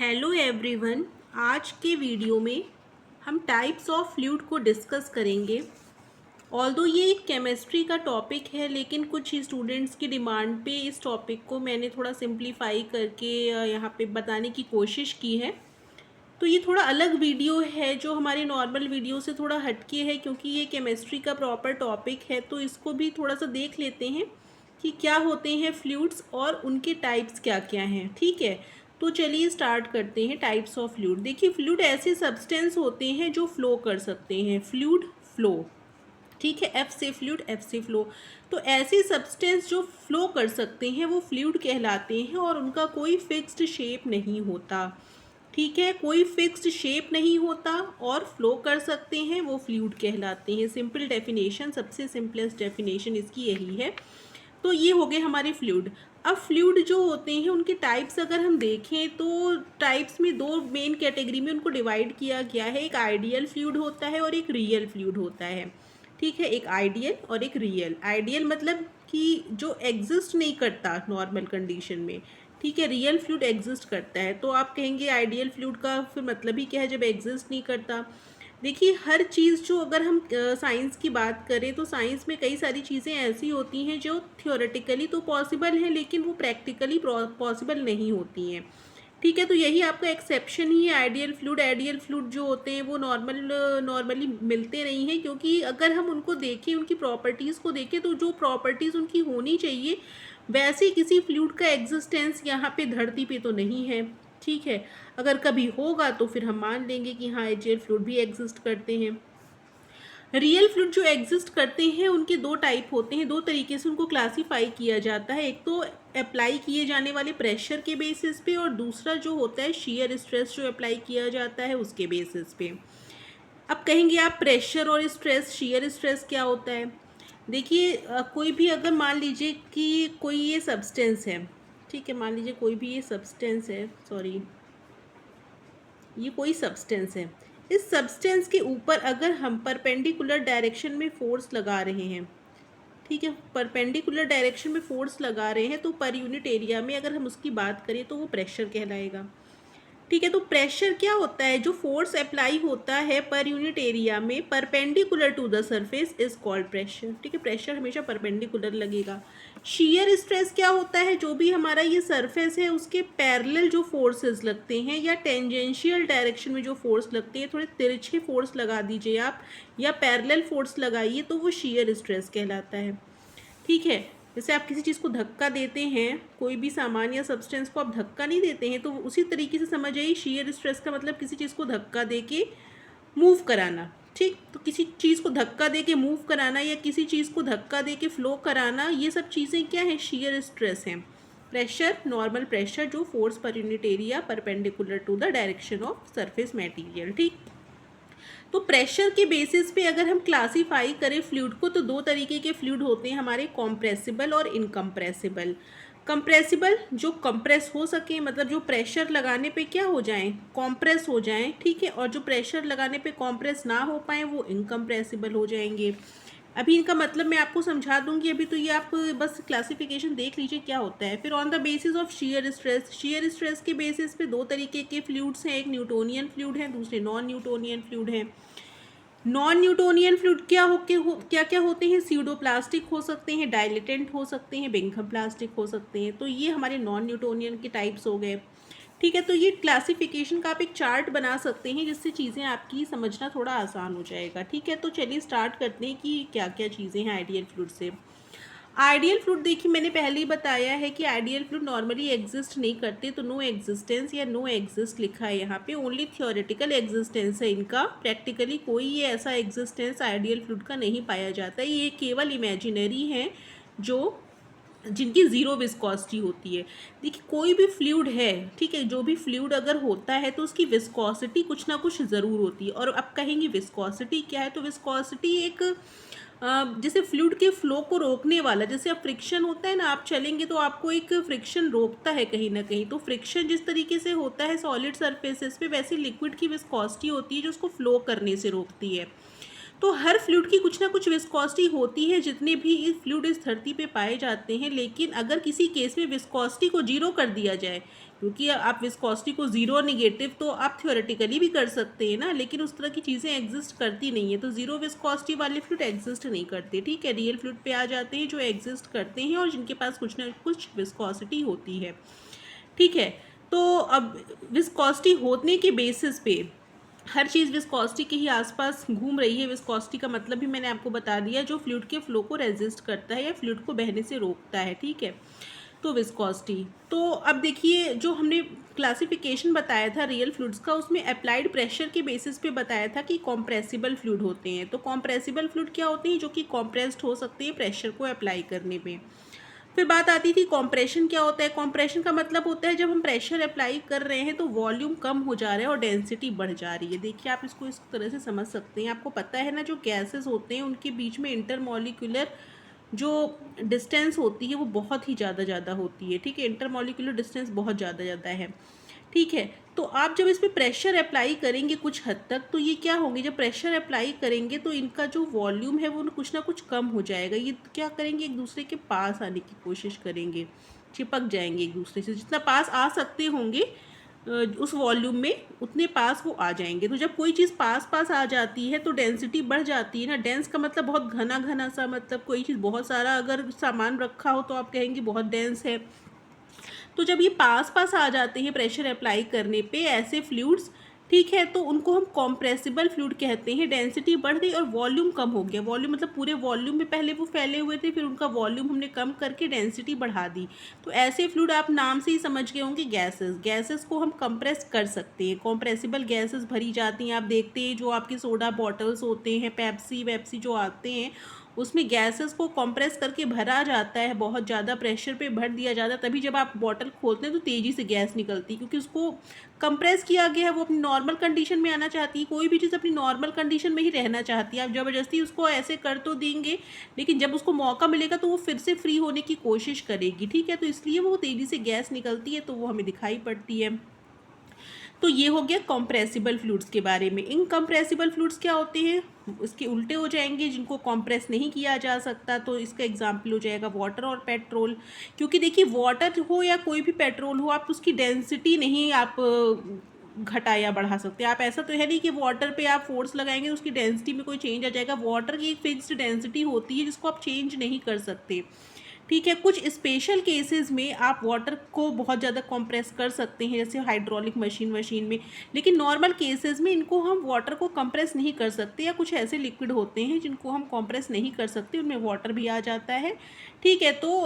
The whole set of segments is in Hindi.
Hello everyone. आज के वीडियो में हम टाइप्स ऑफ फ्लूइड को डिस्कस करेंगे। ऑल्दो ये एक केमिस्ट्री का टॉपिक है, लेकिन कुछ स्टूडेंट्स की डिमांड पे इस टॉपिक को मैंने थोड़ा सिंप्लीफाई करके यहाँ पे बताने की कोशिश की है। तो ये थोड़ा अलग वीडियो है जो हमारे नॉर्मल वीडियो से थोड़ा हटके है, क्योंकि ये केमिस्ट्री का प्रॉपर टॉपिक है। तो इसको भी थोड़ा सा देख लेते हैं कि क्या होते हैं फ्लूइड्स और उनके टाइप्स क्या क्या हैं। ठीक है, तो चलिए स्टार्ट करते हैं। Types of fluid. देखिए, फ्लूइड ऐसे सब्सटेंस होते हैं जो फ्लो कर सकते हैं। फ्लूइड फ्लो, ठीक है, एफ से फ्लूइड, एफ से फ्लो। तो ऐसे सब्सटेंस जो फ्लो कर सकते हैं वो फ्लूइड कहलाते हैं और उनका कोई फिक्स्ड शेप नहीं होता। ठीक है, कोई फिक्स्ड शेप नहीं होता और फ्लो कर सकते हैं, वो फ्लूइड कहलाते हैं। सिंपल डेफिनेशन, सबसे सिंपलेस्ट डेफिनेशन इसकी यही है। तो ये हो गए हमारे फ्लूइड। अब फ्लूइड जो होते हैं उनके टाइप्स अगर हम देखें तो टाइप्स में दो मेन कैटेगरी में उनको डिवाइड किया गया है। एक आइडियल फ्लूइड होता है और एक रियल फ्लूइड होता है। ठीक है, एक आइडियल और एक रियल। आइडियल मतलब कि जो एग्जिस्ट नहीं करता नॉर्मल कंडीशन में। ठीक है, रियल फ्लूइड एग्जिस्ट करता है। तो आप कहेंगे आइडियल फ्लूइड का फिर मतलब ही क्या है जब एग्जिस्ट नहीं करता। देखिए, हर चीज़ जो, अगर हम साइंस की बात करें तो साइंस में कई सारी चीज़ें ऐसी होती हैं जो थियोरेटिकली तो पॉसिबल हैं लेकिन वो प्रैक्टिकली पॉसिबल नहीं होती हैं। ठीक है, तो यही आपका एक्सेप्शन ही है आइडियल फ्लूइड। आइडियल फ्लूइड जो होते हैं वो नॉर्मली मिलते नहीं हैं, क्योंकि अगर हम उनको देखें, उनकी प्रॉपर्टीज़ को देखें, तो जो प्रॉपर्टीज़ उनकी होनी चाहिए वैसे किसी फ्लूइड का एग्जिस्टेंस यहाँ पे धरती पे तो नहीं है। ठीक है, अगर कभी होगा तो फिर हम मान लेंगे कि हाँ, आइडियल फ्लूइड भी एग्जिस्ट करते हैं। रियल फ्लूइड जो एग्जिस्ट करते हैं उनके दो टाइप होते हैं, दो तरीके से उनको क्लासीफाई किया जाता है। एक तो अप्लाई किए जाने वाले प्रेशर के बेसिस पे, और दूसरा जो होता है शियर स्ट्रेस जो अप्लाई किया जाता है उसके बेसिस पे। अब कहेंगे आप प्रेशर और स्ट्रेस, शियर स्ट्रेस क्या होता है। देखिए, कोई भी अगर मान लीजिए कि कोई ये सब्सटेंस है। ठीक है, मान लीजिए कोई भी ये सब्सटेंस है, सॉरी, ये कोई सब्सटेंस है। इस सब्सटेंस के ऊपर अगर हम परपेंडिकुलर डायरेक्शन में फोर्स लगा रहे हैं, ठीक है, परपेंडिकुलर डायरेक्शन में फोर्स लगा रहे हैं, तो पर यूनिट एरिया में अगर हम उसकी बात करें तो वो प्रेशर कहलाएगा। ठीक है, तो प्रेशर क्या होता है, जो फोर्स अप्लाई होता है पर यूनिट एरिया में perpendicular to the surface is called pressure. ठीक है, प्रेशर हमेशा परपेंडिकुलर लगेगा। शियर स्ट्रेस क्या होता है, जो भी हमारा ये सरफेस है उसके पैरेलल जो फोर्सेस लगते हैं या टेंजेंशियल डायरेक्शन में जो फोर्स लगते हैं, थोड़े तिरछे फोर्स लगा दीजिए आप या पैरेलल फोर्स लगाइए तो वो शियर स्ट्रेस कहलाता है। ठीक है, जैसे आप किसी चीज़ को धक्का देते हैं, कोई भी सामान या सब्सटेंस को आप धक्का नहीं देते हैं, तो उसी तरीके से समझ आइए शियर स्ट्रेस का मतलब किसी चीज़ को धक्का दे के मूव कराना। ठीक, तो किसी चीज़ को धक्का दे के मूव कराना या किसी चीज़ को धक्का दे के फ्लो कराना, ये सब चीज़ें क्या है, शियर स्ट्रेस हैं। प्रेशर, नॉर्मल प्रेशर जो force per unit area perpendicular to the direction of surface material. ठीक, तो प्रेशर के बेसिस पे अगर हम क्लासीफाई करें फ्लूइड को तो दो तरीके के फ्लूइड होते हैं हमारे, कॉम्प्रेसिबल और इनकम्प्रेसिबल। कंप्रेसिबल जो कंप्रेस हो सके, मतलब जो प्रेशर लगाने पे क्या हो जाएं, कॉम्प्रेस हो जाएं। ठीक है, और जो प्रेशर लगाने पे कॉम्प्रेस ना हो पाए वो इनकम्प्रेसिबल हो जाएंगे। अभी इनका मतलब मैं आपको समझा दूंगी, अभी तो ये आप बस क्लासिफिकेशन देख लीजिए क्या होता है। फिर on the basis of shear stress, shear stress के बेसिस पे दो तरीके के फ्लूइड्स हैं, एक न्यूटोनियन फ्लूइड है, दूसरे नॉन न्यूटोनियन फ्लूइड हैं। नॉन न्यूटोनियन फ्लूइड क्या क्या होते हैं, स्यूडोप्लास्टिक हो सकते हैं, डाइलेटेंट हो सकते हैं, बिंघम प्लास्टिक हो सकते हैं। तो ये हमारे नॉन न्यूटोनियन के टाइप्स हो गए। ठीक है, तो ये क्लासिफिकेशन का आप एक चार्ट बना सकते हैं जिससे चीज़ें आपकी समझना थोड़ा आसान हो जाएगा। ठीक है, तो चलिए स्टार्ट करते हैं कि क्या क्या चीज़ें हैं आइडियल फ्लूइड से। आइडियल फ्लूइड, देखिए मैंने पहले ही बताया है कि आइडियल फ्लूइड नॉर्मली एग्जिस्ट नहीं करते, तो नो एग्जिस्टेंस या नो एग्जिस्ट लिखा है यहाँ पे, ओनली थियोरेटिकल एग्जिस्टेंस है इनका। प्रैक्टिकली कोई ये ऐसा एग्जिस्टेंस आइडियल फ्लूइड का नहीं पाया जाता, ये केवल इमेजिनरी हैं जो जिनकी ज़ीरो विस्कोसिटी होती है। देखिए, कोई भी फ्लूइड है, ठीक है, जो भी फ्लूइड अगर होता है तो उसकी विस्कोसिटी कुछ ना कुछ ज़रूर होती है। और अब कहेंगे विस्कोसिटी क्या है, तो विस्कोसिटी एक जैसे फ्लूइड के फ्लो को रोकने वाला, जैसे अब फ्रिक्शन होता है ना, आप चलेंगे तो आपको एक फ्रिक्शन रोकता है कहीं ना कहीं। तो फ्रिक्शन जिस तरीके से होता है सॉलिड सरफेसेस पे, वैसे लिक्विड की विस्कोसिटी होती है जो उसको फ्लो करने से रोकती है। तो हर फ्लूइड की कुछ ना कुछ विस्कोसिटी होती है, जितने भी फ्लूइड इस धरती पे पाए जाते हैं। लेकिन अगर किसी केस में विस्कोसिटी को जीरो कर दिया जाए, क्योंकि आप विस्कोसिटी को ज़ीरो और निगेटिव तो आप थ्योरेटिकली भी कर सकते हैं ना, लेकिन उस तरह की चीज़ें एग्जिस्ट करती नहीं है। तो ज़ीरो विस्कोसिटी वाले फ्लूइड एग्जिस्ट नहीं करते, ठीक है। रियल फ्लूइड पे आ जाते हैं जो एग्जिस्ट करते हैं और जिनके पास कुछ ना कुछ विस्कोसिटी होती है, ठीक है। तो अब विस्कोसिटी होने के बेसिस पे हर चीज़ विस्कोसिटी के ही आसपास घूम रही है। विस्कोसिटी का मतलब भी मैंने आपको बता दिया, जो फ्लूइड के फ्लो को रेजिस्ट करता है या फ्लूइड को बहने से रोकता है, ठीक है। तो विस्कोसिटी, तो अब देखिए जो हमने क्लासिफिकेशन बताया था रियल फ्लूइड्स का, उसमें अप्लाइड प्रेशर के बेसिस पे बताया था कि कॉम्प्रेसिबल फ्लूइड होते हैं। तो कॉम्प्रेसिबल फ्लूइड क्या होते हैं? जो कि कॉम्प्रेस्ड हो सकते हैं प्रेशर को अप्लाई करने पे। फिर बात आती थी कॉम्प्रेशन क्या होता है। कॉम्प्रेशन का मतलब होता है जब हम प्रेशर अप्लाई कर रहे हैं तो वॉल्यूम कम हो जा रहा है और डेंसिटी बढ़ जा रही है। देखिए आप इसको इस तरह से समझ सकते हैं। आपको पता है ना, जो गैसेस होते हैं उनके बीच में इंटरमॉलिक्यूलर जो डिस्टेंस होती है वो बहुत ही ज़्यादा होती है, ठीक है। इंटरमॉलिक्यूलर डिस्टेंस बहुत ज़्यादा है, ठीक है। तो आप जब इस पर प्रेशर अप्लाई करेंगे कुछ हद तक, तो ये क्या होंगे, जब प्रेशर अप्लाई करेंगे तो इनका जो वॉल्यूम है वो कुछ ना कुछ कम हो जाएगा। ये क्या करेंगे, एक दूसरे के पास आने की कोशिश करेंगे, चिपक जाएंगे एक दूसरे से। जितना पास आ सकते होंगे उस वॉल्यूम में, उतने पास वो आ जाएंगे। तो जब कोई चीज़ पास आ जाती है तो डेंसिटी बढ़ जाती है ना। डेंस का मतलब बहुत घना सा, मतलब कोई चीज़ बहुत सारा अगर सामान रखा हो तो आप कहेंगे बहुत डेंस है। तो जब ये पास आ जाते हैं प्रेशर अप्लाई करने पे ऐसे फ्लूइड्स, ठीक है, तो उनको हम कॉम्प्रेसिबल फ्लूइड कहते हैं। डेंसिटी बढ़ गई और वॉल्यूम कम हो गया। वॉल्यूम मतलब पूरे वॉल्यूम में पहले वो फैले हुए थे, फिर उनका वॉल्यूम हमने कम करके डेंसिटी बढ़ा दी। तो ऐसे फ्लूइड आप नाम से ही समझ गए होंगे गैसेस। गैसेस को हम कंप्रेस कर सकते हैं। कॉम्प्रेसिबल गैसेस भरी जाती हैं। आप देखते हैं जो आपके सोडा बॉटल्स होते हैं, पेप्सी वेप्सी जो आते हैं, उसमें गैसेस को कंप्रेस करके भरा जाता है, बहुत ज़्यादा प्रेशर पे भर दिया जाता है। तभी जब आप बॉटल खोलते हैं तो तेज़ी से गैस निकलती है, क्योंकि उसको कंप्रेस किया गया है। वो अपनी नॉर्मल कंडीशन में आना चाहती है। कोई भी चीज़ अपनी नॉर्मल कंडीशन में ही रहना चाहती है। आप ज़बरदस्ती उसको ऐसे कर तो देंगे, लेकिन जब उसको मौका मिलेगा तो वो फिर से फ्री होने की कोशिश करेगी, ठीक है। तो इसलिए वो तेज़ी से गैस निकलती है, तो वो हमें दिखाई पड़ती है। तो ये हो गया कॉम्प्रेसिबल फ्लूइड्स के बारे में। इनकम्प्रेसिबल फ्लूइड्स क्या होते हैं, उसके उल्टे हो जाएंगे, जिनको कंप्रेस नहीं किया जा सकता। तो इसका एग्जाम्पल हो जाएगा वाटर और पेट्रोल। क्योंकि देखिए वाटर हो या कोई भी पेट्रोल हो, आप उसकी डेंसिटी नहीं आप घटा या बढ़ा सकते। आप ऐसा तो है नहीं कि वाटर पे आप फोर्स लगाएंगे तो उसकी डेंसिटी में कोई चेंज आ जाएगा। वाटर की एक फिक्स्ड डेंसिटी होती है जिसको आप चेंज नहीं कर सकते, ठीक है। कुछ स्पेशल केसेस में आप वाटर को बहुत ज़्यादा कंप्रेस कर सकते हैं, जैसे हाइड्रोलिक मशीन में, लेकिन नॉर्मल केसेस में इनको हम वाटर को कंप्रेस नहीं कर सकते। या कुछ ऐसे लिक्विड होते हैं जिनको हम कंप्रेस नहीं कर सकते, उनमें वाटर भी आ जाता है, ठीक है। तो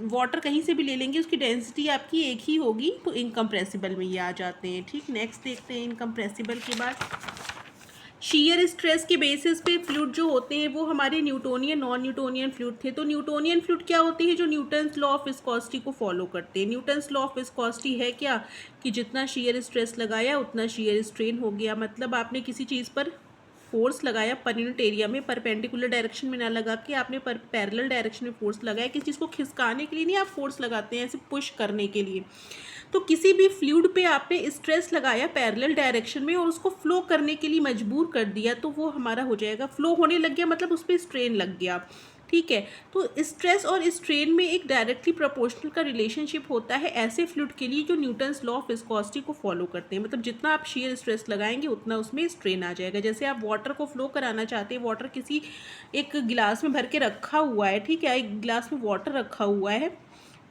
वाटर कहीं से भी ले लेंगे, उसकी डेंसिटी आपकी एक ही होगी, तो इनकम्प्रेसिबल में ये आ जाते हैं, ठीक। नेक्स्ट देखते हैं इनकम्प्रेसिबल के बाद। शीयर स्ट्रेस के बेसिस पे फ्लूइड जो होते हैं वो हमारे न्यूटोनियन नॉन न्यूटोनियन फ्लूइड थे। तो न्यूटोनियन फ्लूइड क्या होते हैं, जो न्यूटन्स लॉ ऑफ विस्कोसिटी को फॉलो करते हैं। न्यूटन्स लॉ ऑफ विस्कोसिटी है क्या, कि जितना शीयर स्ट्रेस लगाया उतना शीयर स्ट्रेन हो गया। मतलब आपने किसी चीज़ पर फोर्स लगाया परपेंडिकुलर एरिया में, परपेंडिकुलर डायरेक्शन में ना लगा के आपने पैरेलल डायरेक्शन में फोर्स लगाया। किसी चीज़ को खिसकाने के लिए नहीं आप फोर्स लगाते हैं, ऐसे पुश करने के लिए। तो किसी भी फ्लूइड पे आपने स्ट्रेस लगाया पैरेलल डायरेक्शन में और उसको फ्लो करने के लिए मजबूर कर दिया, तो वो हमारा हो जाएगा, फ्लो होने लग गया, मतलब उस पर स्ट्रेन लग गया, ठीक है। तो स्ट्रेस और स्ट्रेन में एक डायरेक्टली प्रोपोर्शनल का रिलेशनशिप होता है ऐसे फ्लूइड के लिए जो न्यूटन्स लॉ ऑफ विस्कोसिटी को फॉलो करते हैं। मतलब जितना आप शीयर स्ट्रेस लगाएंगे उतना उसमें स्ट्रेन आ जाएगा। जैसे आप वाटर को फ्लो कराना चाहते हैं, वाटर किसी एक गिलास में भर के रखा हुआ है, ठीक है, एक गिलास में वाटर रखा हुआ है,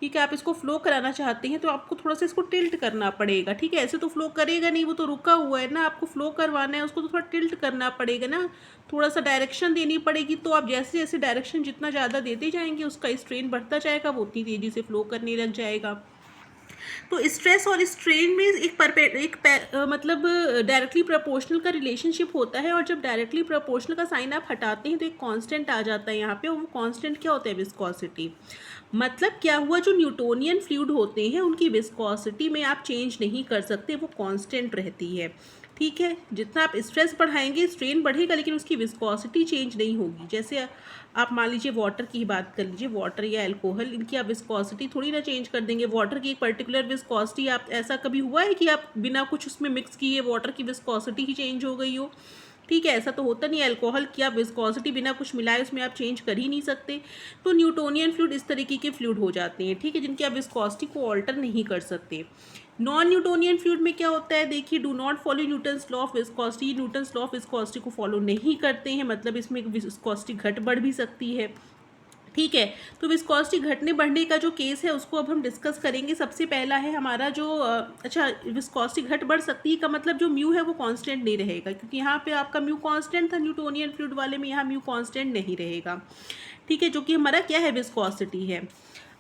ठीक है। आप इसको फ्लो कराना चाहते हैं तो आपको थोड़ा सा इसको टिल्ट करना पड़ेगा, ठीक है। ऐसे तो फ्लो करेगा नहीं, वो तो रुका हुआ है ना। आपको फ्लो करवाना है उसको तो थोड़ा टिल्ट करना पड़ेगा ना, थोड़ा सा डायरेक्शन देनी पड़ेगी। तो आप जैसे जैसे डायरेक्शन जितना ज़्यादा देते जाएंगे उसका स्ट्रेन बढ़ता जाएगा, वो उतनी तेज़ी से फ्लो करने लग जाएगा। तो स्ट्रेस और स्ट्रेन में मतलब डायरेक्टली प्रोपोर्शनल का रिलेशनशिप होता है। और जब डायरेक्टली प्रोपोर्शनल का साइन आप हटाते हैं तो एक कांस्टेंट आ जाता है यहाँ पे, और वो कांस्टेंट क्या होता है, विस्कोसिटी। मतलब क्या हुआ, जो न्यूटोनियन फ्लूइड होते हैं उनकी विस्कोसिटी में आप चेंज नहीं कर सकते, वो कांस्टेंट रहती है, ठीक है। जितना आप स्ट्रेस बढ़ाएंगे स्ट्रेन बढ़ेगा, लेकिन उसकी विस्कोसिटी चेंज नहीं होगी। जैसे आप मान लीजिए वाटर की ही बात कर लीजिए, वाटर या अल्कोहल, इनकी आप विस्कोसिटी थोड़ी ना चेंज कर देंगे। वाटर की एक पर्टिकुलर विस्कोसिटी, आप ऐसा कभी हुआ है कि आप बिना कुछ उसमें मिक्स किए वाटर की विस्कोसिटी ही चेंज हो गई हो, ठीक है, ऐसा तो होता नहीं। अल्कोहल की आप विस्कोसिटी बिना कुछ मिलाए उसमें आप चेंज कर ही नहीं सकते। तो न्यूटोनियन फ्लूइड इस तरीके के फ्लूइड हो जाते हैं, ठीक है, जिनकी आप विस्कोसिटी को ऑल्टर नहीं कर सकते। नॉन न्यूटोनियन फ्लूइड में क्या होता है, देखिए, do not follow Newton's law of viscosity, Newton's law of viscosity को फॉलो नहीं करते हैं, मतलब इसमें विस्कोसिटी घट बढ़ भी सकती है, ठीक है। तो विस्कोसिटी घटने बढ़ने का जो केस है उसको अब हम डिस्कस करेंगे। सबसे पहला है हमारा जो अच्छा, विस्कोसिटी घट बढ़ सकती है का मतलब जो म्यू है वो कांस्टेंट नहीं रहेगा, क्योंकि यहाँ पे आपका म्यू कांस्टेंट था न्यूटोनियन फ्लूइड वाले में, यहाँ म्यू कांस्टेंट नहीं रहेगा, ठीक है, जो कि हमारा क्या है, विस्कोसिटी है।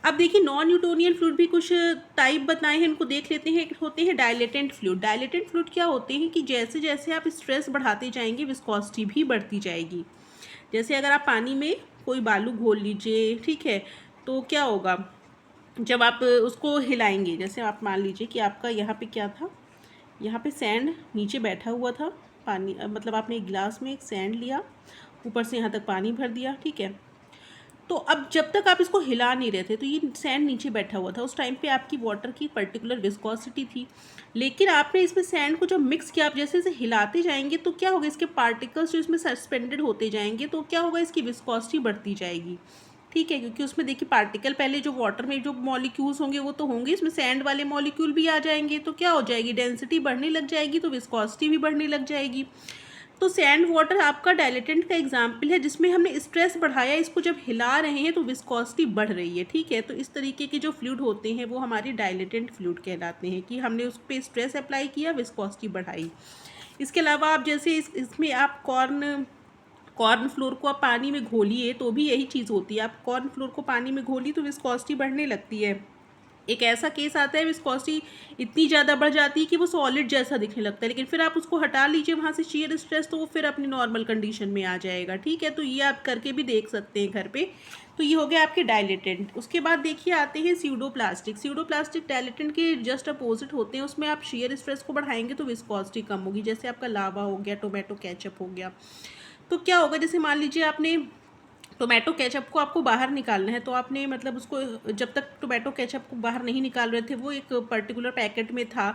अब देखिए, नॉन न्यूटोनियन फ्लूइड भी कुछ टाइप बताए हैं, उनको देख लेते हैं। होते हैं डायलेटेंट फ्लूइड। डायलेटेंट फ्लूइड क्या होते हैं कि जैसे जैसे आप स्ट्रेस बढ़ाते जाएंगे विस्कोसिटी भी बढ़ती जाएगी। जैसे अगर आप पानी में कोई बालू घोल लीजिए, ठीक है, तो क्या होगा, जब आप उसको हिलाएंगे, जैसे आप मान लीजिए कि आपका यहाँ पे क्या था, यहाँ पे सैंड नीचे बैठा हुआ था, पानी मतलब आपने एक गिलास में एक सैंड लिया, ऊपर से यहाँ तक पानी भर दिया, ठीक है। तो अब जब तक आप इसको हिला नहीं रहे थे तो ये सैंड नीचे बैठा हुआ था, उस टाइम पे आपकी वाटर की पर्टिकुलर विस्कोसिटी थी। लेकिन आपने इसमें सैंड को जब मिक्स किया, आप जैसे जैसे हिलाते जाएंगे तो क्या होगा, इसके पार्टिकल्स जो इसमें सस्पेंडेड होते जाएंगे, तो क्या होगा, इसकी विस्कोसिटी बढ़ती जाएगी, ठीक है, क्योंकि उसमें देखिए पार्टिकल पहले जो वाटर में जो मॉलिक्यूल्स होंगे वो तो होंगे, इसमें सैंड वाले मॉलिक्यूल भी आ जाएंगे, तो क्या हो जाएगी, डेंसिटी बढ़ने लग जाएगी, तो विस्कोसिटी भी बढ़ने लग जाएगी। तो सैंड वाटर आपका डायलेटेंट का एग्जाम्पल है, जिसमें हमने स्ट्रेस बढ़ाया, इसको जब हिला रहे हैं तो विस्कोसिटी बढ़ रही है, ठीक है। तो इस तरीके के जो फ्लूइड होते हैं वो हमारे डायलेटेंट फ्लूइड कहलाते हैं, कि हमने उस पर स्ट्रेस अप्लाई किया, विस्कोसिटी बढ़ाई। इसके अलावा आप जैसे इसमें आप कॉर्न फ्लोर को आप पानी में घोलिए तो भी यही चीज़ होती है, आप कॉर्न फ्लोर को पानी में घोलिए तो विस्कोसिटी बढ़ने लगती है। एक ऐसा केस आता है विस्कोसिटी इतनी ज़्यादा बढ़ जाती है कि वो सॉलिड जैसा दिखने लगता है, लेकिन फिर आप उसको हटा लीजिए वहाँ से शियर स्ट्रेस, तो वो फिर अपनी नॉर्मल कंडीशन में आ जाएगा, ठीक है। तो ये आप करके भी देख सकते हैं घर पे। तो ये हो गया आपके डायलेटेंट। उसके बाद देखिए आते हैं स्यूडोप्लास्टिक। स्यूडोप्लास्टिक डायलेटेंट के जस्ट अपोजिट होते हैं, उसमें आप शियर स्ट्रेस को बढ़ाएंगे तो विस्कोसिटी कम होगी, जैसे आपका लावा हो गया, टोमेटो केचप हो गया। तो क्या होगा, जैसे मान लीजिए आपने टोमेटो केचप को आपको बाहर निकालना है, तो आपने मतलब उसको जब तक टोमेटो केचप को बाहर नहीं निकाल रहे थे वो एक पर्टिकुलर पैकेट में था,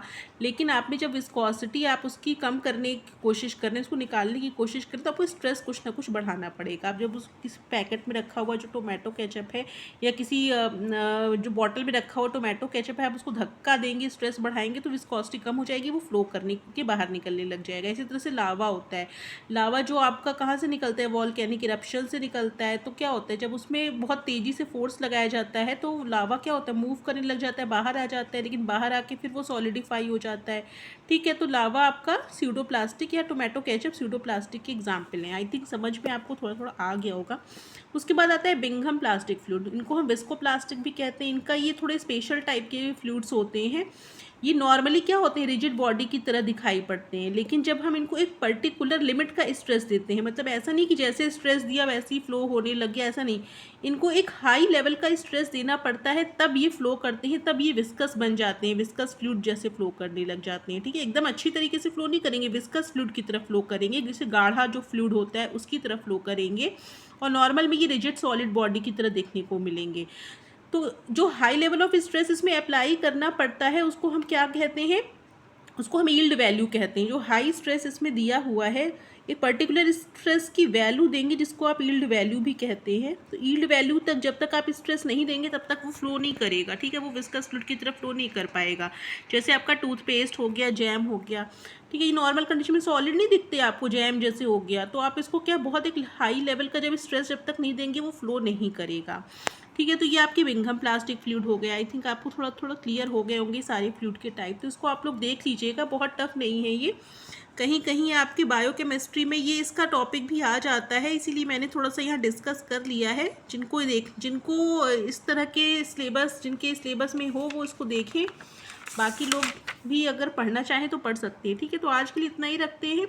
लेकिन आपने जब विस्कोसिटी आप उसकी कम करने की कोशिश कर रहे हैं, उसको निकालने की कोशिश करें, तो आपको स्ट्रेस कुछ ना कुछ बढ़ाना पड़ेगा। आप जब उस किसी पैकेट में रखा हुआ जो टोमेटो केचप है या किसी जो बॉटल में रखा हुआ टोमेटो केचप है, आप उसको धक्का देंगे, स्ट्रेस बढ़ाएंगे तो विस्कोसिटी कम हो जाएगी, वो फ्लो करने के बाहर निकलने लग जाएगा। इसी तरह से लावा होता है। लावा जो आपका कहाँ से निकलता है, वॉल्केनिक इरप्शन से निकलता है। तो क्या होता है, जब उसमें बहुत तेज़ी से फोर्स लगाया जाता है तो लावा क्या होता है, मूव करने लग जाता है, बाहर आ जाता है, लेकिन बाहर आके फिर वो सॉलिडिफाई हो जाता है, ठीक है। तो लावा आपका स्यूडोप्लास्टिक या टोमेटो केचप स्यूडोप्लास्टिक के एग्जाम्पल हैं। आई थिंक समझ में आपको थोड़ा थोड़ा आ गया होगा। उसके बाद आता है बिंघम प्लास्टिक फ्लूइड। इनको हम विस्कोप्लास्टिक भी कहते हैं। इनका ये थोड़े स्पेशल टाइप के फ्लूइड्स होते हैं। ये नॉर्मली क्या होते हैं, रिजिड बॉडी की तरह दिखाई पड़ते हैं, लेकिन जब हम इनको एक पर्टिकुलर लिमिट का स्ट्रेस देते हैं, मतलब ऐसा नहीं कि जैसे स्ट्रेस दिया वैसे ही फ्लो होने लग गया, ऐसा नहीं, इनको एक हाई लेवल का स्ट्रेस देना पड़ता है, तब ये फ्लो करते हैं, तब ये विस्कस बन जाते हैं, विस्कस फ्लूइड जैसे फ्लो करने लग जाते हैं, ठीक है। एकदम अच्छी तरीके से फ्लो नहीं करेंगे, विस्कस फ्लूइड की तरफ फ्लो करेंगे, जैसे गाढ़ा जो फ्लूइड होता है उसकी तरफ फ्लो करेंगे, और नॉर्मल में ये रिजिड सॉलिड बॉडी की तरह देखने को मिलेंगे। तो जो हाई लेवल ऑफ स्ट्रेस इसमें अप्लाई करना पड़ता है उसको हम क्या कहते हैं, उसको हम यील्ड वैल्यू कहते हैं। जो हाई स्ट्रेस इसमें दिया हुआ है, एक पर्टिकुलर स्ट्रेस की वैल्यू देंगे जिसको आप यील्ड वैल्यू भी कहते हैं। तो यील्ड वैल्यू तक जब तक आप स्ट्रेस नहीं देंगे तब तक वो फ्लो नहीं करेगा, ठीक है, वो विस्कस फ्लूइड की तरफ फ्लो नहीं कर पाएगा। जैसे आपका टूथपेस्ट हो गया, जैम हो गया, ठीक है, ये नॉर्मल कंडीशन में सॉलिड नहीं दिखते आपको, जैम जैसे हो गया, तो आप इसको क्या बहुत एक हाई लेवल का जब स्ट्रेस जब तक नहीं देंगे वो फ्लो नहीं करेगा, ठीक है। तो ये आपके बिंघम प्लास्टिक फ्लूइड हो गया। आई थिंक आपको थोड़ा थोड़ा क्लियर हो गए होंगे सारे फ्लूइड के टाइप, तो इसको आप लोग देख लीजिएगा, बहुत टफ नहीं है ये। कहीं कहीं आपकी बायोकेमिस्ट्री में ये इसका टॉपिक भी आ जाता है, इसीलिए मैंने थोड़ा सा यहाँ डिस्कस कर लिया है। जिनको इस तरह के सिलेबस, जिनके सिलेबस में हो वो इसको देखें, बाकी लोग भी अगर पढ़ना चाहें तो पढ़ सकते हैं, ठीक है। तो आज के लिए इतना ही रखते हैं,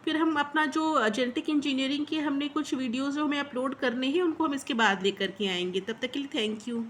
फिर हम अपना जो जेनेटिक इंजीनियरिंग के हमने कुछ वीडियोज़ जो हमें अपलोड करने हैं उनको हम इसके बाद लेकर के आएंगे। तब तक के लिए थैंक यू।